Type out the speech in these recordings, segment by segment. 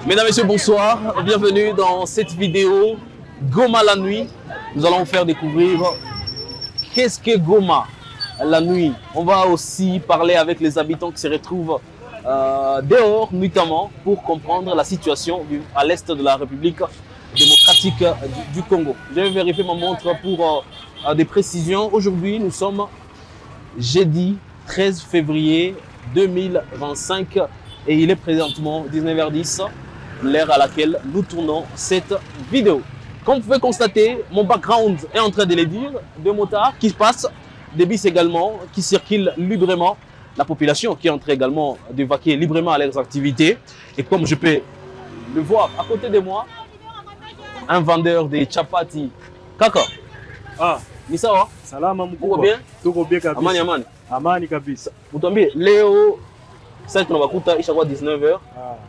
Mesdames et messieurs, bonsoir. Bienvenue dans cette vidéo Goma la nuit. Nous allons vous faire découvrir qu'est-ce que Goma la nuit. On va aussi parler avec les habitants qui se retrouvent dehors, notamment pour comprendre la situation à l'est de la République démocratique du Congo. Je vais vérifier ma montre pour des précisions. Aujourd'hui, nous sommes jeudi 13 février 2025 et il est présentement 19h10, l'heure à laquelle nous tournons cette vidéo. Comme vous pouvez constater, mon background est en train de le dire, deux motards qui passent, des bis également, qui circulent librement, la population qui est en train également de vaquer librement à leurs activités. Et comme je peux le voir à côté de moi, un vendeur de chapati. Kaka. Ah, ni sawa? Salama mkubwa. Uko bien? Tuko bien kabisa. Amani amani. Amani kabisa. Mtuambie leo sasa tunawakuta ishakuwa 19h.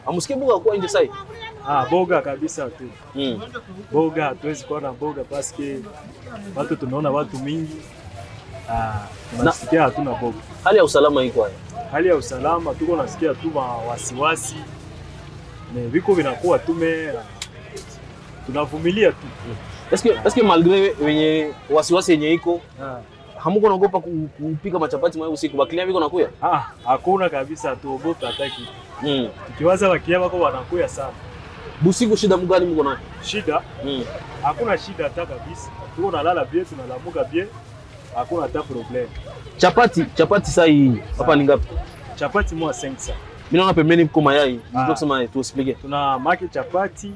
Amusikie boga kwa nje sasa. Boga kabisa tu. Boga hatuwezi kuona boga paske watu tunaona watu mingi. Tunasikia hatuna boga. Hali ya usalama iko haya. Hali ya usalama tuko nasikia tu wasiwasi. Viko vinakuwa tunavumilia tu. Est-ce que malgré wenye wasiwasi yenye iko hamuko naogopa kupika machapati mwa usiku bakilia biko nakuya? Hakuna kabisa, tuogopa hata kitu. Tukiwaza bakilia wako wanakuya sana. Busiku shida mgani mko nayo? Shida? Hakuna shida hata kabisa. Tuko nalala bien, tunalamuka bien. Hakuna hata problem. Chapati sasa hii hapa ni ngapi? Chapati mwa 500. Mimi naona pembeni mko mayai. Ndio kusema tu explique. Tuna maki chapati,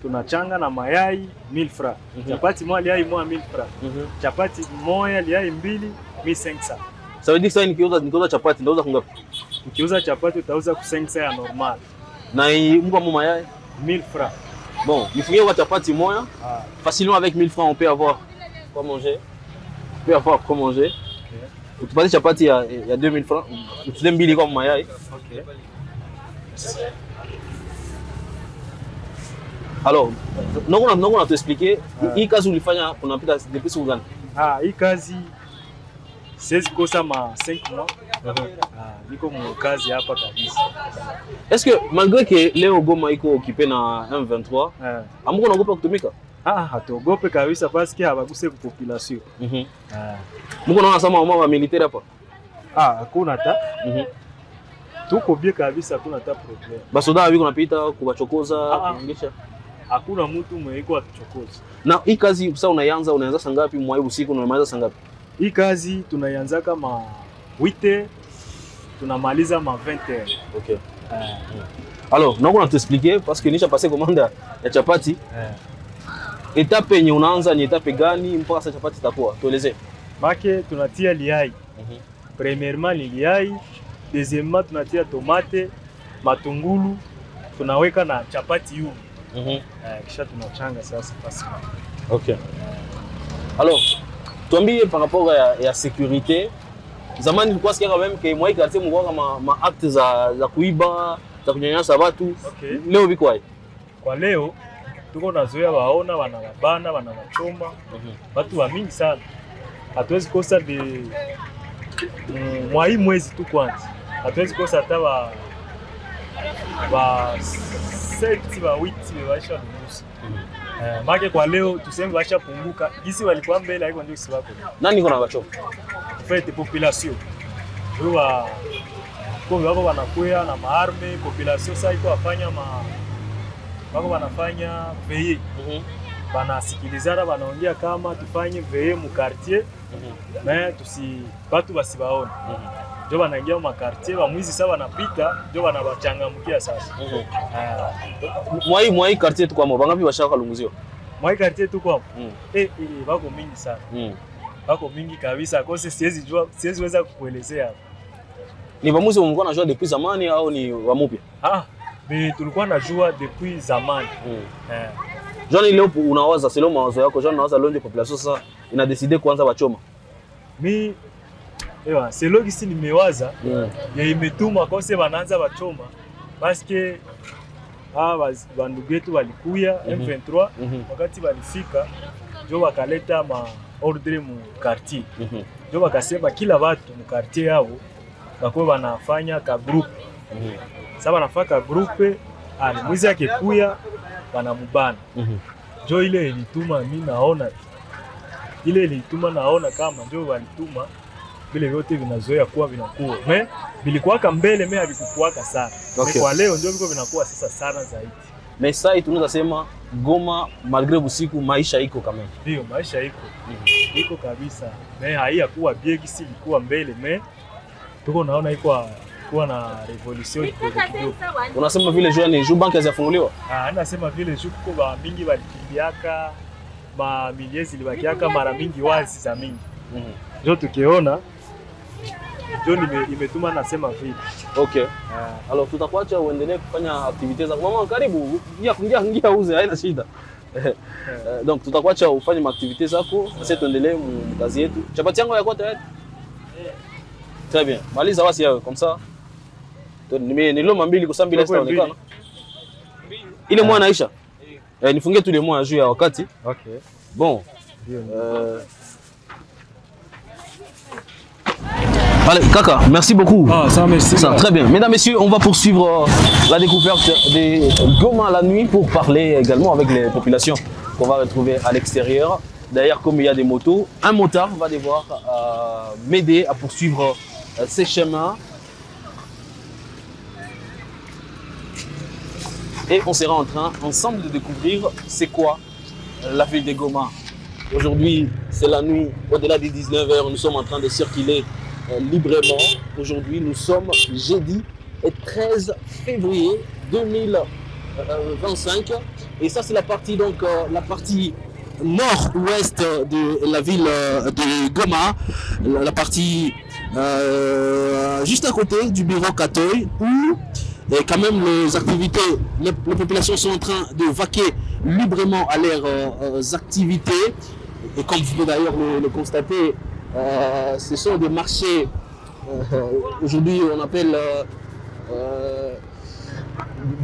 tunachanga na mayai 1000 francs. Chapati moja liai moja 1000 francs. Chapati moja liai mbili 1500. Ça veut dire ça nikiuza chapati ndauza kungapi? Nikiuza chapati utauza ku 500 ya normal. Na mbwa mo mayai 1000 francs. Bon, il faut que chapati moja. Facilement avec 1000 francs on peut avoir quoi manger. On peut avoir quoi manger. OK. Tu passes chapati il y a 2000 francs. Tu donnes mbili comme mayai. OK. Alors, naona tuexpliquer hii kazi ulifanya unapita depuis siku gani? Hii kazi siwezi kosa ma 5 mois. Niko mu kazi hapa kabisa. Est-ce que malgré que leo Goma iko occupé na M23, amuko naogopa kutumika? Hatuogope kabisa parce que habaguse ku population. Muko naona sama mama militaire hapa? Hakuna hata. Tuko bien kabisa, hakuna hata problem. Basoda biko napita kubachokoza kuingisha. Hakuna mtu mweko atuchokoza. Na hii kazi sasa unaanza saa ngapi mwa usiku na unamaliza saa ngapi? Hii kazi tunaanza kama 8h tunamaliza ma 20h. OK. Alors, naomba tuexpliquer parce que nisha passé commande ya chapati. Etape yenye unaanza ni etape gani mpaka sasa chapati itakuwa? Tueleze. Make tunatia liai. Premièrement ni liai, deuxièmement tunatia tomate, matungulu, tunaweka na chapati yu. Kisha tunachanga sasa pasi. OK. Alors, tuambie par rapport ya sécurité. Zamani tulikuwa sikia quand même que moi quartier mko kama ma actes za kuiba, za kunyanyasa watu. Okay. Leo biko wapi? Kwa leo tuko nazoea waona wanawabana, wanawachoma. Watu wa mingi sana. Hatuwezi kosa de mwai mwezi tu kwanza. Hatuwezi kosa hata wa 7 wa 8 waisha nusu. Make kwa leo tuseme washa punguka. Gisi walikuwa mbele haiko ndio kisi wako. Nani kuna wachoma? Fete population. Huwa kwa wako wanakuya na maarme population sasa iko wafanya wako wanafanya veille. Banasikilizana wanaongea kama tufanye veille mu quartier. Mais watu basibaone. Ndio wanaingia mu quartier wa mwizi sasa wanapita ndio wanawachangamkia sasa. Mwai quartier tu kwa mo bangapi bashaka lunguzio? Mwai quartier tu kwa. Wako mingi sana. Wako mingi kabisa kwa siwezi weza kukuelezea. Ni bamuzi mlikuwa najua depuis zamani au ni wamupya? Tulikuwa najua depuis zamani. Joni leo unawaza silo mawazo yako, joni unawaza lonje population sasa ina décider kuanza bachoma. Selo kisi nimewaza ya imetuma kwa sababu wanaanza bachoma parce que bandugu yetu walikuya M23 wakati walifika ndio wakaleta ordre mu quartier. Ndio wakasema kila watu mu quartier yao bako wanafanya ka group Sasa wanafaka grupe ani mwizi akikuya wanamubana. Jo ile ilituma mimi naona kama ndio walituma vile vyote vinazoea kuwa vinakuwa. Vilikuwaka mbele havikukuwaka sana. Kwa leo ndio viko vinakuwa sasa sana zaidi. Mais ça tunaweza sema Goma malgré busiku maisha iko kama. Ndio maisha iko. Iko kabisa. Haiyakuwa biegi si ilikuwa mbele tuko naona iko kuwa na revolution kidogo. Unasema vile jeune jour banque zafunguliwa? Anasema vile jour kwa mingi walikimbiaka ma miliezi libakiaka mara mingi wazi za mingi. Ndio tukiona ndio imetuma nasema vile. Okay. Alors tutakuacha uendelee kufanya activities zako. Mama karibu, ingia uze haina shida. Donc tutakuacha ufanye activities zako, sasa tuendelee kazi yetu. Chapati yangu yako tayari? Très bien. Maliza wasi yao comme ça. Niloma mbili kwa sababu bila sitaonekana. Ile mwana Aisha. Nifungie tu ile mwana juu ya wakati. Okay. Bon. Allez, Kaka, merci beaucoup. Ça, merci. Ça, très bien. Mesdames, messieurs, on va poursuivre la découverte des Goma la nuit pour parler également avec les populations qu'on va retrouver à l'extérieur. D'ailleurs, comme il y a des motos, un motard va devoir m'aider à poursuivre ces chemins. Et on sera en train ensemble de découvrir c'est quoi la ville de Goma. Aujourd'hui, c'est la nuit, au-delà des 19h, nous sommes en train de circuler librement. Aujourd'hui, nous sommes jeudi 13 février 2025. Et ça, c'est la partie, donc, la partie nord-ouest de la ville de Goma. La partie juste à côté du bureau Katoy, où et quand même les activités, les populations sont en train de vaquer librement à leurs activités. Et comme vous pouvez d'ailleurs le constater, ce sont des marchés, aujourd'hui on appelle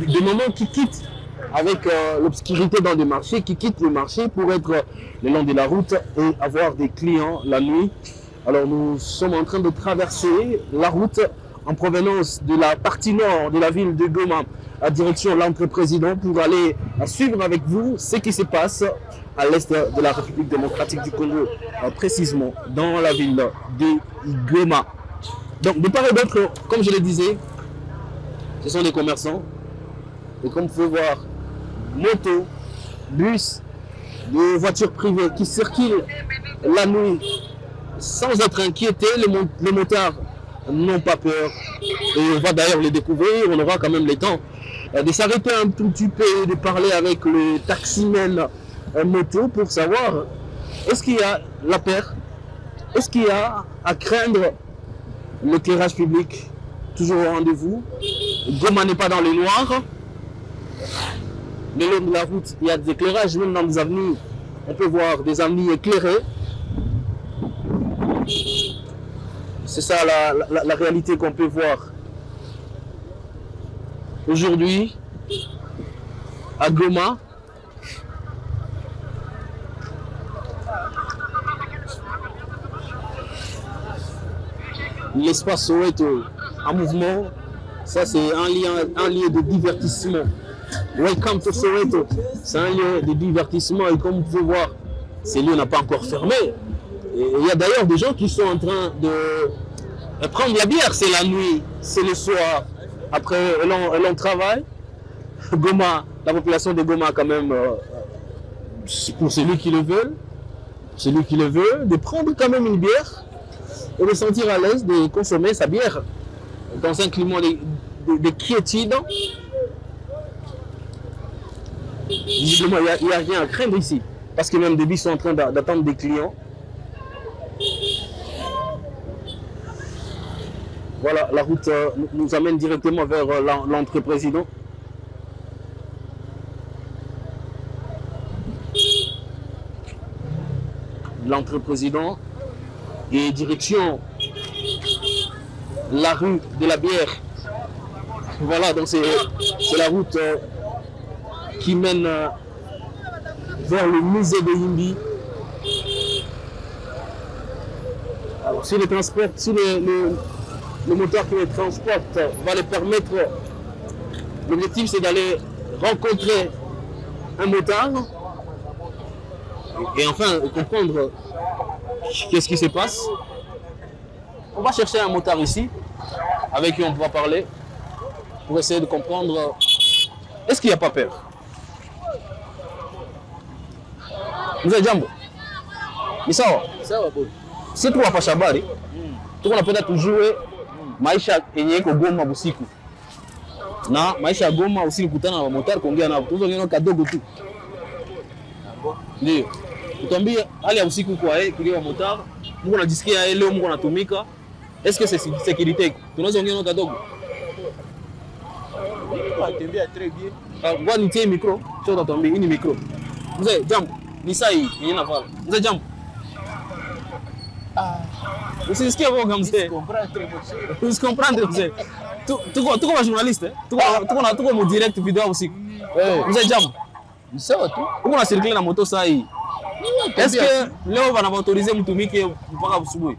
des moments qui quittent avec l'obscurité dans des marchés, qui quittent le marché pour être le long de la route et avoir des clients la nuit. Alors nous sommes en train de traverser la route en provenance de la partie nord de la ville de Goma à direction de l'entrée-président pour aller suivre avec vous ce qui se passe à l'est de la République démocratique du Congo, précisément dans la ville de Goma. Donc de part et d'autre, comme je le disais, ce sont des commerçants et comme vous pouvez voir, motos, bus, des voitures privées qui circulent la nuit sans être inquiétés. Les motards n'ont pas peur et on va d'ailleurs les découvrir. On aura quand même le temps de s'arrêter un tout petit peu, de parler avec le taximen moto pour savoir est-ce qu'il y a la paire, est-ce qu'il y a à craindre l'éclairage public toujours au rendez-vous. Goma n'est pas dans le noir. Le long de la route, il y a des éclairages, même dans les avenues, on peut voir des avenues éclairées. C'est ça la réalité qu'on peut voir aujourd'hui à Goma. L'espace Soweto en mouvement, ça c'est un lieu de divertissement. Welcome to Soweto, c'est un lieu de divertissement et comme vous pouvez voir, ce lieu n'a pas encore fermé. Et il y a d'ailleurs des gens qui sont en train de prendre la bière, c'est la nuit, c'est le soir, après un long travail. Goma, la population de Goma quand même, pour celui qui le veut, de prendre quand même une bière et de se sentir à l'aise de consommer sa bière dans un climat de quiétude. Visiblement, il n'y a rien à craindre ici, parce que même des bus sont en train d'attendre des clients. Voilà, la route nous amène directement vers l'entrée-président. L'entrée-président et direction la rue de la bière. Voilà, donc c'est la route qui mène vers le musée de Yimbi. Alors, sur les transports, sur le moteur qui les transporte va les permettre. L'objectif, c'est d'aller rencontrer un motard et enfin comprendre qu'est-ce qui se passe. On va chercher un motard ici avec qui on va parler pour essayer de comprendre est-ce qu'il n'y a pas peur. Vous êtes Jambo? Ni sawa? Sawa boy. Si tu wapasha habari, tuko napenda tujue maisha yenye iko Goma usiku. Na maisha ya Goma usiku kutana na motari kuongea nao. Tuzo kadogo tu. Ndio. Tuambie hali ya usiku kwa kilio motari. Mungu anajisikia leo Mungu anatumika. Est-ce que c'est sécurité? Tunaweza ongea nao kadogo. Atembea très bien. Ngoja nitie micro. Sio utatuambia hii ni micro. Mzee Jambo, ni saa hii yenye nafaa. Mzee Jambo. Usisikie voga mzee. Comprendre mzee. Tuko wa journaliste, tuko mu direct video usiku. Mzee Jambo. Ni sawa tu. Uko na circuler na moto saa hii. Est-ce que leo bana autoriser mtumike mpaka asubuhi?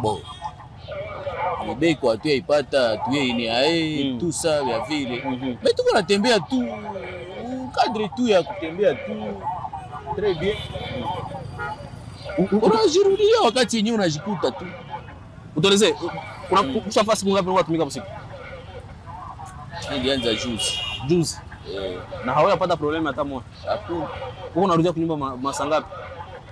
Bon. Bei kwa tu ipata tu ni ae tout ça vya vile. Mais tuko natembea tu cadre tu ya kutembea tu. Très bien. Unajirudia wakati yenyewe unajikuta tu. Utueleze kuna kushafasi kungapi unatumika usiku? Nilianza juzi. Na hawayapata problem hata moja. Hakuna. Uko unarudia kunyumba masangapi?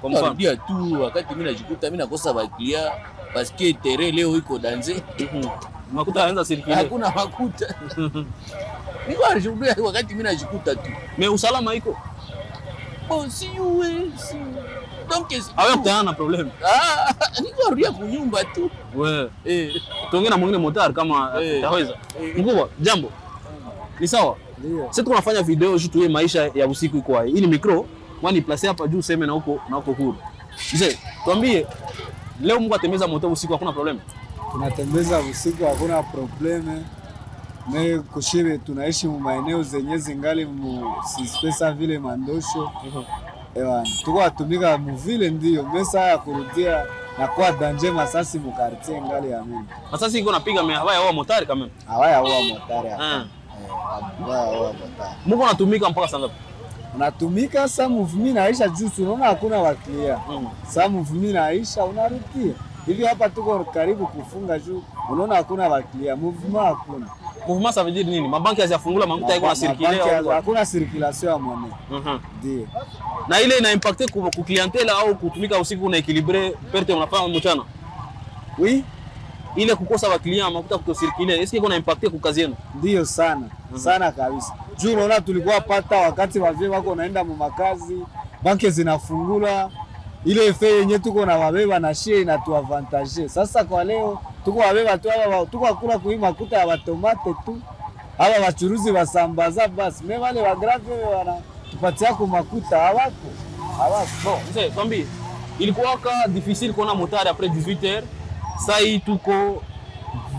Kwa mfano narudia tu wakati mimi najikuta mimi nakosa baklia parce que terrain leo iko danze. Makuta anaanza circuler. Hakuna makuta. Niko narudia wakati mimi najikuta tu. Mais usalama iko? Bon si uwe si. Donc hawayapata problem. Niko narudia kunyumba tu. Wewe. Tuongee na mwingine motar kama taweza. Mkubwa, Jambo. Ni sawa? Ndio. Sisi tunafanya video juu tuwe maisha ya usiku iko hai. Hii ni micro, wani place hapa juu sema na huko huru. Mzee, tuambie leo Mungu atembeza moto usiku hakuna problem? Tunatembeza usiku hakuna probleme. Me kushibe tunaishi mu maeneo zenye zingali mu spesa vile mandosho. Ewa, tuko atumika mu vile ndio mesa ya kurudia na kwa danger masasi mu quartier ngali ya mimi. Masasi iko napiga me hawaya huwa motari kama. Hawaya huwa motari hapa. Mungu anatumika mpaka saa ngapi? Unatumika saa movement naisha juu unaona hakuna waklia. Saa movement naisha unarudia. Hivi hapa tuko karibu kufunga juu unaona hakuna waklia. Movement hakuna. Movement ça veut dire nini? Mabanki hazifungula makuta yako na circuler au hakuna circulation ya monnaie. Ndio. Na ile ina impacter ku clientele au kutumika usiku na équilibrer perte unafanya mchana? Oui. Ile kukosa wa client makuta kutosirkile est-ce que kuna impacter ku kazi yenu? Ndio sana. Sana kabisa. Juu unaona tulikuwa pata wakati wazee wako naenda mu makazi, banki zinafungula, ile efe yenye tuko na wabeba na shie inatuavantage. Sasa kwa leo tuko wabeba tu hapa tuko kula kuima makuta ya tomate tu. Hapa wachuruzi wasambaza basi. Mimi wale wa grave wana tupatia kwa makuta hawako. Bon, mzee, kwambi ilikuwa difficile kuona motari après 18h. Sasa hii tuko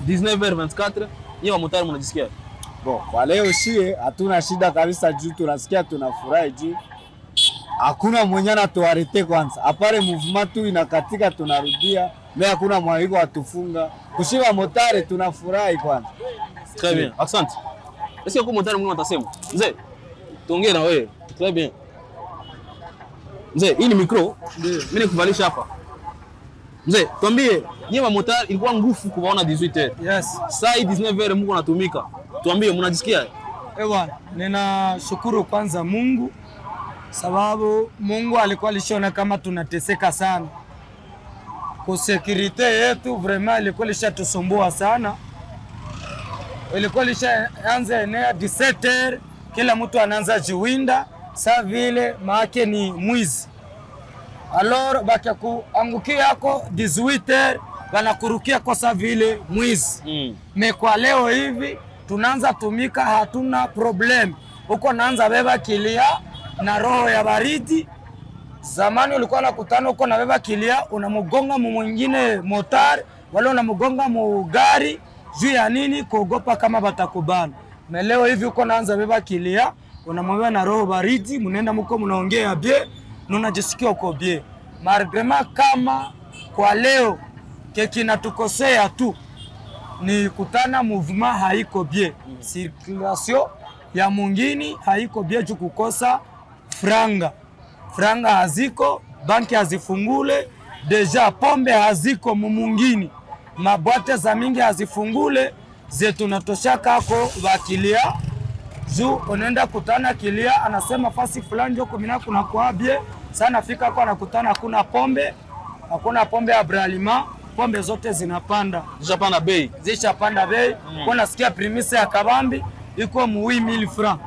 19h24. Yeye wa motari mnajisikia? Bon, kwa leo shie hatuna shida kabisa juu tunasikia tunafurahi juu. Hakuna mwenye anatuarete kwanza. Apare movement tu inakatika tunarudia. Mimi hakuna mwaiko atufunga. Kushiba motari tunafurahi kwanza. Très bien. Asante. Est-ce que kwa motari mwingine atasema? Mzee, tuongee na wewe. Très bien. Mzee, hii ni micro. Mimi nikuvalisha hapa. Mzee, tuambie, nyinyi wa motari ilikuwa ngufu kuwaona 18h. Yes. Sasa hii 19h Mungu anatumika. Tuambie mnajisikia? Bwana, ninashukuru kwanza Mungu sababu Mungu alikuwa alishona kama tunateseka sana. Kwa security yetu vraiment ilikuwa ilishatusumbua sana. Ilikuwa ilishaanza enea 17h, kila mtu anaanza jiwinda, saa vile maake ni mwizi. Alors baki kuangukia yako 18h wanakurukia kwa saa vile mwizi. Me kwa leo hivi tunaanza tumika hatuna problem. Huko naanza beba kilia na roho ya baridi. Zamani ulikuwa unakutana huko na beba kilia unamugonga mwingine motar wala unamugonga mugari juu ya nini kuogopa kama batakubana. Na leo hivi huko naanza beba kilia unamwambia na roho baridi mnaenda mko mnaongea bie na unajisikia uko bie. Margrema kama kwa leo keki natukosea tu ni kutana mouvement haiko bien. Circulation ya mungini haiko bien juu kukosa franga. Franga haziko, banki hazifungule, deja pombe haziko mumungini. Mabwate za mingi hazifungule, zetu natoshaka ako bakilia. Juu unaenda kutana kilia, anasema fasi fulani ndio kumina kuna kuabie. Sana fika kwa nakutana hakuna pombe ya Bralima, pombe zote zinapanda. Zishapanda bei. Zishapanda bei. Kwa nasikia primise ya kabambi iko mu 8000 francs.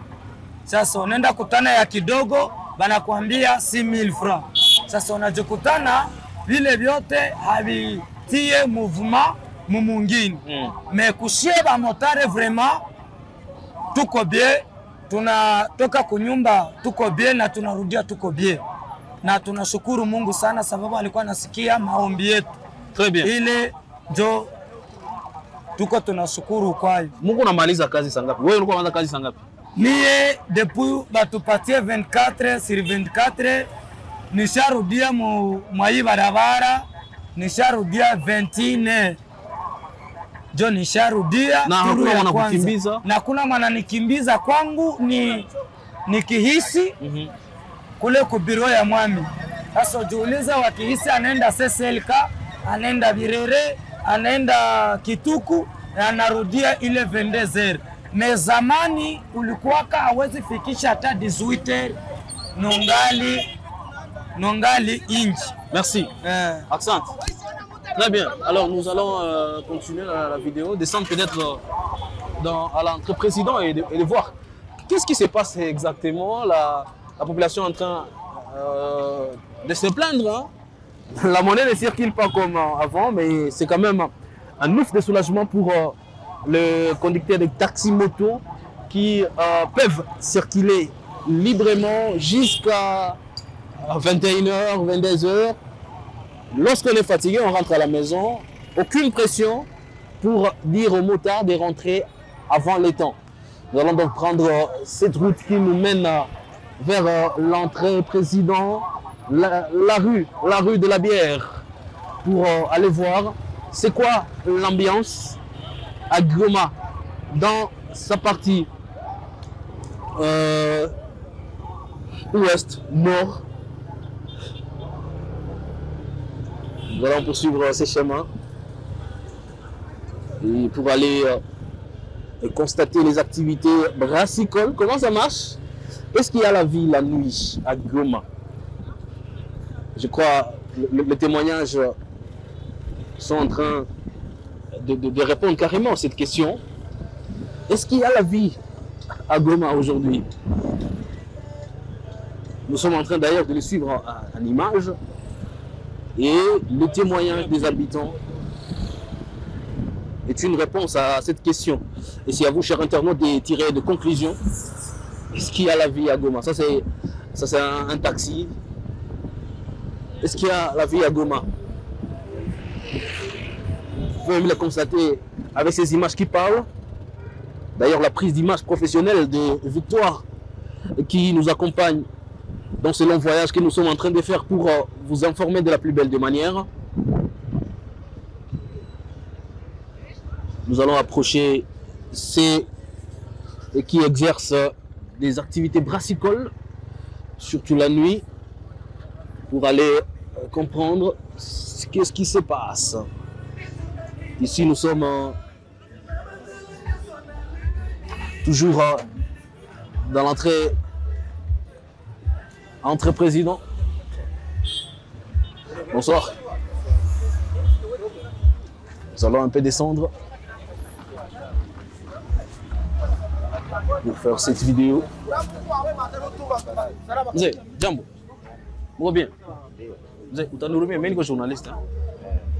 Sasa unaenda kutana ya kidogo banakuambia 6000 francs. Sasa unajikutana vile vyote havitie mouvement mumungini. Mais kushie ba motare vraiment tuko bien, tunatoka kunyumba tuko bien na tunarudia tuko bien. Na tunashukuru Mungu sana sababu alikuwa anasikia maombi yetu. Très bien. Ile ndio tuko tunashukuru kwa hiyo. Mungu unamaliza kazi saa ngapi? Wewe ulikuwa unaanza kazi saa ngapi? Mie depuis batupatie 24 sur 24 nisharudia mwa hii barabara, nisharudia 21. Jo nisharudia na hakuna mwana kukimbiza. Na kuna mwana nikimbiza kwangu ni kihisi kule kubiro ya mwami. Sasa jiuliza wakihisi anaenda SSLK, anaenda Birere, anaenda Kituku na anarudia ile 22h. Me zamani ulikuwaka hawezi fikisha hata 18h nongali inchi. Merci. Accent. Très bien. Alors nous allons continuer la vidéo, descendre peut-être à l'entrée président et de voir qu'est-ce qui se passe exactement. La population est en train de se plaindre. Hein. La monnaie ne circule pas comme avant, mais c'est quand même un ouf de soulagement pour les conducteurs de taxi-moto qui peuvent circuler librement jusqu'à 21h, 22h. Lorsqu'on est fatigué, on rentre à la maison. Aucune pression pour dire aux motards de rentrer avant le temps. Nous allons donc prendre cette route qui nous mène vers l'entrée président, la rue de la bière, pour aller voir c'est quoi l'ambiance à Goma dans sa partie ouest, nord. Nous allons poursuivre ces chemins et pour aller constater les activités brassicoles. Comment ça marche? Est-ce qu'il y a la vie la nuit à Goma? Je crois que les témoignages sont en train de répondre carrément à cette question. Est-ce qu'il y a la vie à Goma aujourd'hui? Nous sommes en train d'ailleurs de les suivre en images. Et le témoignage des habitants est une réponse à cette question. Et c'est à vous, chers internautes, de tirer de conclusions. Est-ce qu'il y a la vie à Goma? Ça, c'est un taxi. Est-ce qu'il y a la vie à Goma? Vous pouvez le constater avec ces images qui parlent. D'ailleurs, la prise d'image professionnelle de Victoire qui nous accompagne dans ce long voyage que nous sommes en train de faire pour vous informer de la plus belle des manières. Nous allons approcher ceux qui exercent des activités brassicoles, surtout la nuit, pour aller comprendre qu'est-ce qui se passe. Ici, nous sommes toujours dans l'entrée entre président. Bonsoir. Nous allons un peu descendre pour faire cette vidéo. Mzee, jambo. Mko bien? Mzee, utanihurumia, mimi niko journalist.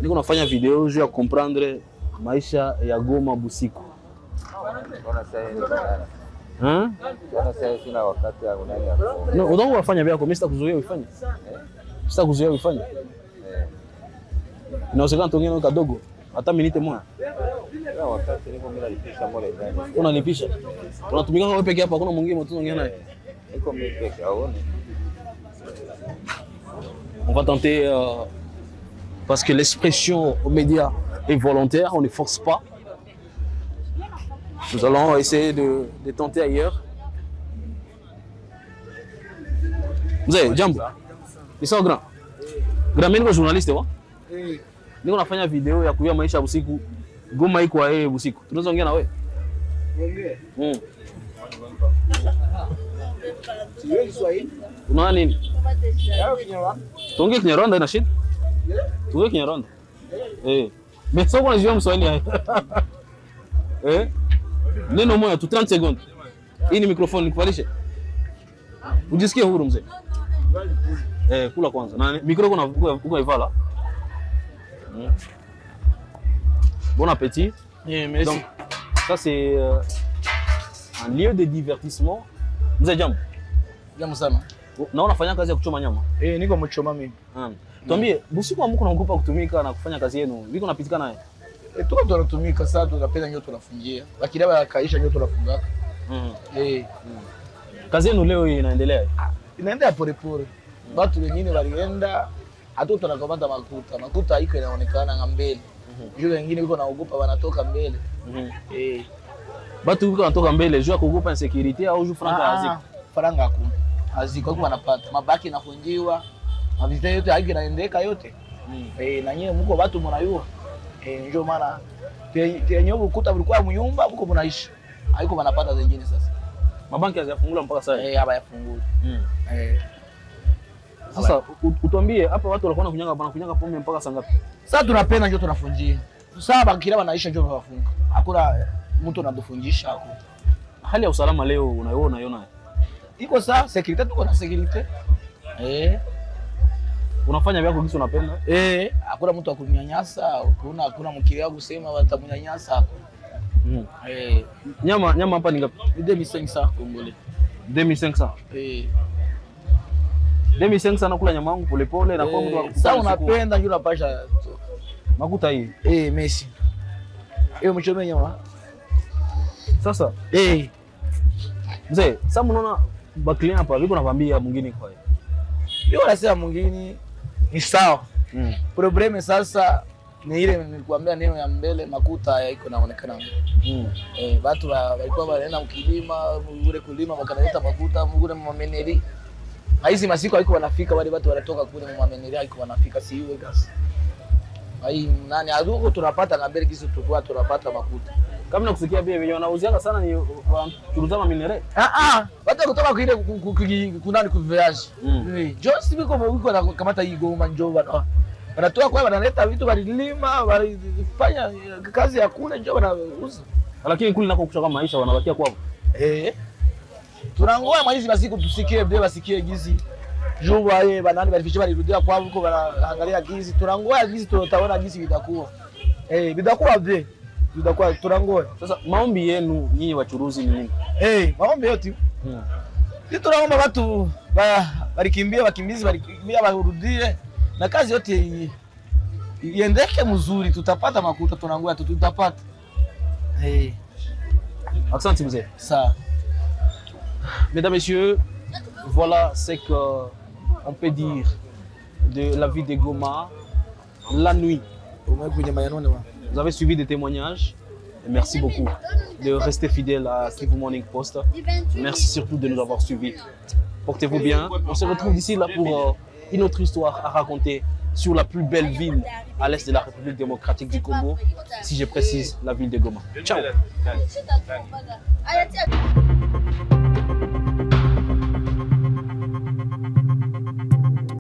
Niko nafanya video juu ya comprendre maisha ya Goma busiku. Hein? No, udongo wafanya vyako, mimi sitakuzuia uifanye. Sitakuzuia uifanye. Inawezekana tongea kadogo, hata minute moja. Unanipisha. Unatumika wewe peke yako, hakuna mwingine mtu anaongea naye. Iko mimi peke aone. On va tenter parce que l'expression aux médias est volontaire, on ne force pas. Nous allons essayer de tenter ailleurs. Mzee, jambo. Ni sawa grand. Grand, mimi ni journaliste wa? Niko nafanya video ya kuya maisha usiku. Goma iko yeye usiku. Tunaweza ongea na wewe? Ongea. Unaona nini? Tuongee Kinyarwanda ina shida? Tuongee Kinyarwanda. Mais sio unajua Mswahili. Neno moja tu 30 secondes. Hii ni microphone nikuvalishe. Ujisikie huru mzee. Kula kwanza. Na micro uko ivala. Bon appétit. Merci. Donc ça c'est un lieu de divertissement. Mzee jambo. Jambo sana. Na unafanya kazi ya kuchoma nyama? Niko mchoma mimi. Tuambie, busiku amko naogopa kutumika na kufanya kazi yenu. Viko napitika naye? Tuko tunatumika sasa, tunapenda nyote tunafungia. Lakini baba kaisha nyote tunafungaka. Kazi yenu leo inaendelea? Inaendelea pole pole. Watu wengine walienda hata tunakamata makuta. Makuta haiko inaonekana ngambele. Juu wengine wiko naogopa wanatoka mbele. Watu wiko wanatoka mbele juu ya kuogopa insecurity au juu franga haziko? Faranga hakuna. Haziko kwa wanapata. Mabaki inafungiwa. Mavita yote haiko inaendeka yote. Na nyewe mko watu mnayua. Ndio maana tenye ukuta ulikuwa mnyumba huko mnaishi. Haiko wanapata zingine sasa. Mabanki hazijafungula mpaka sasa. Hapa yafungula. Sasa utuambie hapa watu walikuwa wanakunyanga pombe mpaka saa ngapi? Sasa tunapenda ndio tunafunjia. Sasa kila wanaisha ndio wafunga. Hakuna mtu anatufunjisha hapo. Hali ya usalama leo unaiona? Iko sawa, security tuko na security. Unafanya vyako kisi unapenda? Hakuna mtu akunyanyasa, hakuna mkili kusema watamnyanyasa hapo. Nyama hapa ni ngapi? 2500 Kongole. 2500. 2500 nakula nyama yangu pole pole na kwa mtu akukuta. Sasa unapenda ndio unapasha makuta hii. Messi. Mchome nyama. Sasa mzee, sasa mnaona baklia hapa viko nakwambia mwingine kwa hiyo. Yeye anasema mwingine ni sawa. Probleme sasa ni ile nilikwambia neno ya mbele makuta iko naonekana. Watu walikuwa wanaenda mkilima, ule kulima wakaleta makuta, mgure mameneri. Hizi masiku haiko wanafika wale watu wanatoka kule mameneri haiko wanafika si iwe gas. Nani aduko tunapata ngambele kisu tukua tunapata makuta. Kama nakusikia bia wenyewe wanauzianga sana ni kuruza mameneri. Watu kutoka kile kunani kuviaje. Jones wiko na kamata hii Goma njoo wanatoa kwa wanaleta vitu walilima walifanya kazi ya kule njoo wanauza. Lakini kule nako kushoka maisha wanabakia kwao. Tunangoa maizi masiku tusikie bia basikie gizi. Jua banani balificha balirudia kwao huko wanaangalia gizi. Tunangoa gizi tutaona gizi vitakuwa. Vitakuwa bia. Tutakuwa tunangoa. Sasa maombi yenu nyinyi wachuruzi ni nini? Maombi yote. Sisi tunaomba watu walikimbia wakimbizi walikimbia warudie na kazi yote iendeke mzuri tutapata makuta tunangoa tutapata. Asante mzee. Ça. Mesdames, Messieurs, voilà ce qu'on peut dire de la vie de Goma la nuit. Vous avez suivi des témoignages. Et merci beaucoup de rester fidèle à Kivu Morning Post. Merci surtout de nous avoir suivis. Portez-vous bien. On se retrouve d'ici là pour une autre histoire à raconter sur la plus belle ville à l'est de la République démocratique du Congo, si je précise la ville de Goma. Ciao.